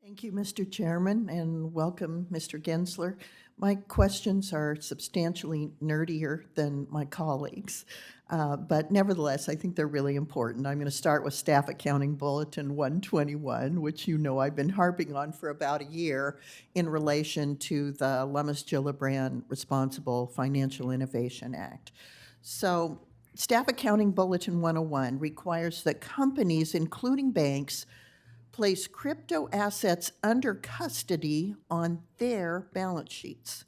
Thank you, Mr. Chairman, and welcome, Mr. Gensler. My questions are substantially nerdier than my colleagues, but nevertheless, I think they're really important. I'm going to start with Staff Accounting Bulletin 121, which you know I've been harping on for about a year in relation to the Lummis-Gillibrand Responsible Financial Innovation Act. So, Staff Accounting Bulletin 101 requires that companies, including banks, place crypto assets under custody on their balance sheets.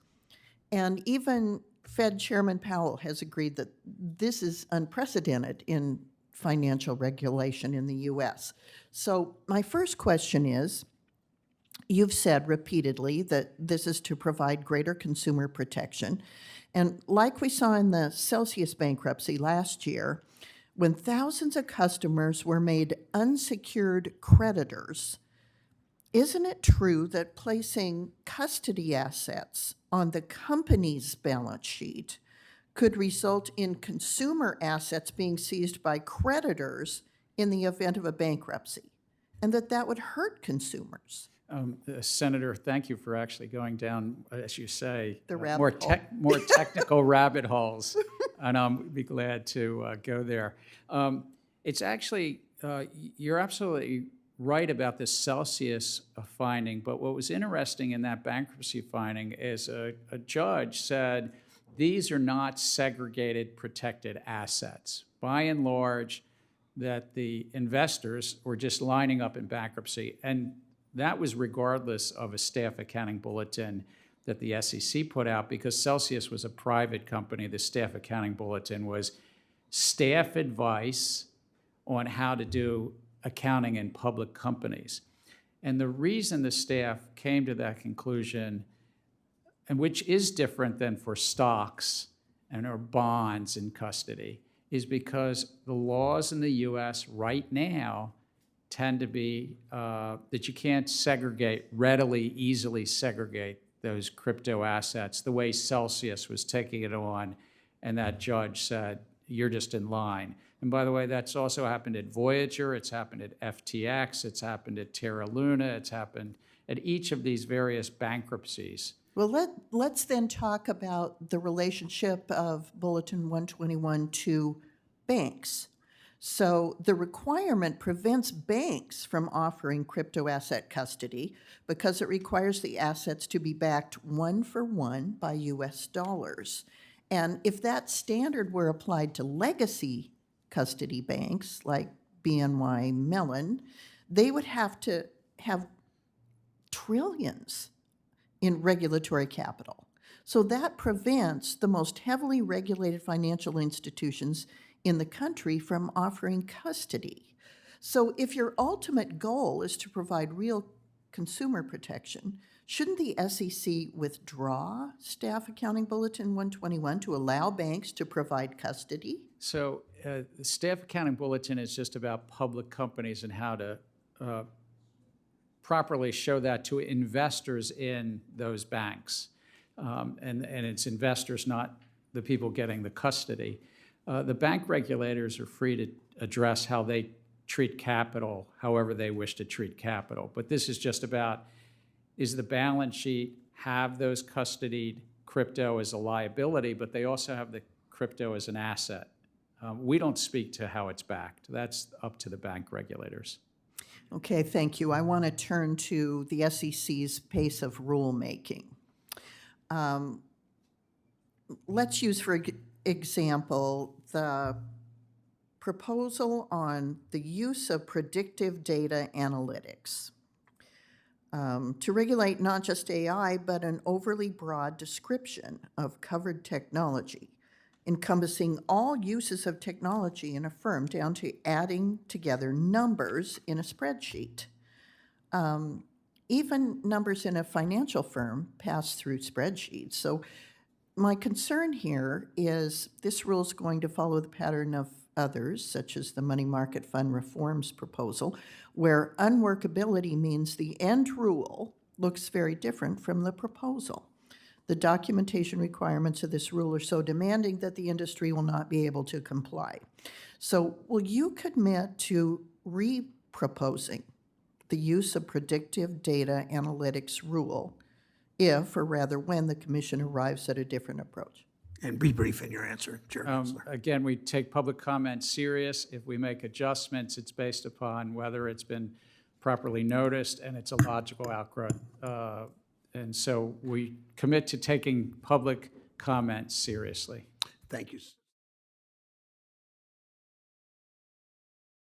And even Fed Chairman Powell has agreed that this is unprecedented in financial regulation in the US. So my first question is, you've said repeatedly that this is to provide greater consumer protection. And like we saw in the Celsius bankruptcy last year, when thousands of customers were made unsecured creditors, isn't it true that placing custody assets on the company's balance sheet could result in consumer assets being seized by creditors in the event of a bankruptcy, and that would hurt consumers? Senator, thank you for actually going down, as you say, The rabbit hole. more technical rabbit holes, and I'll be glad to go there. It's actually, you're absolutely right about this Celsius finding, but what was interesting in that bankruptcy finding is a judge said these are not segregated protected assets. By and large, that the investors were just lining up in bankruptcy, and that was regardless of a staff accounting bulletin that the SEC put out, because Celsius was a private company. The staff accounting bulletin was staff advice on how to do accounting in public companies. And the reason the staff came to that conclusion, and which is different than for stocks and or bonds in custody, is because the laws in the US right now tend to be that you can't readily, easily segregate those crypto assets the way Celsius was taking it on, and that judge said, you're just in line. And by the way, that's also happened at Voyager, it's happened at FTX, it's happened at Terra Luna, it's happened at each of these various bankruptcies. Well, let's then talk about the relationship of Bulletin 121 to banks. So the requirement prevents banks from offering crypto asset custody because it requires the assets to be backed one for one by US dollars. And if that standard were applied to legacy custody banks like BNY Mellon, they would have to have trillions in regulatory capital. So that prevents the most heavily regulated financial institutions in the country from offering custody. So if your ultimate goal is to provide real consumer protection, shouldn't the SEC withdraw Staff Accounting Bulletin 121 to allow banks to provide custody? So the Staff Accounting Bulletin is just about public companies and how to properly show that to investors in those banks. And it's investors, not the people getting the custody. The bank regulators are free to address how they treat capital, however they wish to treat capital. But this is just about, is the balance sheet have those custodied crypto as a liability, but they also have the crypto as an asset. We don't speak to how it's backed. That's up to the bank regulators. Okay, thank you. I want to turn to the SEC's pace of rulemaking. Let's use, for example, the proposal on the use of predictive data analytics to regulate not just AI, but an overly broad description of covered technology, encompassing all uses of technology in a firm, down to adding together numbers in a spreadsheet. Even numbers in a financial firm pass through spreadsheets. So my concern here is this rule is going to follow the pattern of others, such as the money market fund reforms proposal, where unworkability means the end rule looks very different from the proposal. The documentation requirements of this rule are so demanding that the industry will not be able to comply. So will you commit to re-proposing the use of predictive data analytics rule if, or rather when, the commission arrives at a different approach? And be brief in your answer, Chair Gensler. Again, we take public comment serious. If we make adjustments, it's based upon whether it's been properly noticed and it's a logical outgrowth. And so we commit to taking public comment seriously. Thank you.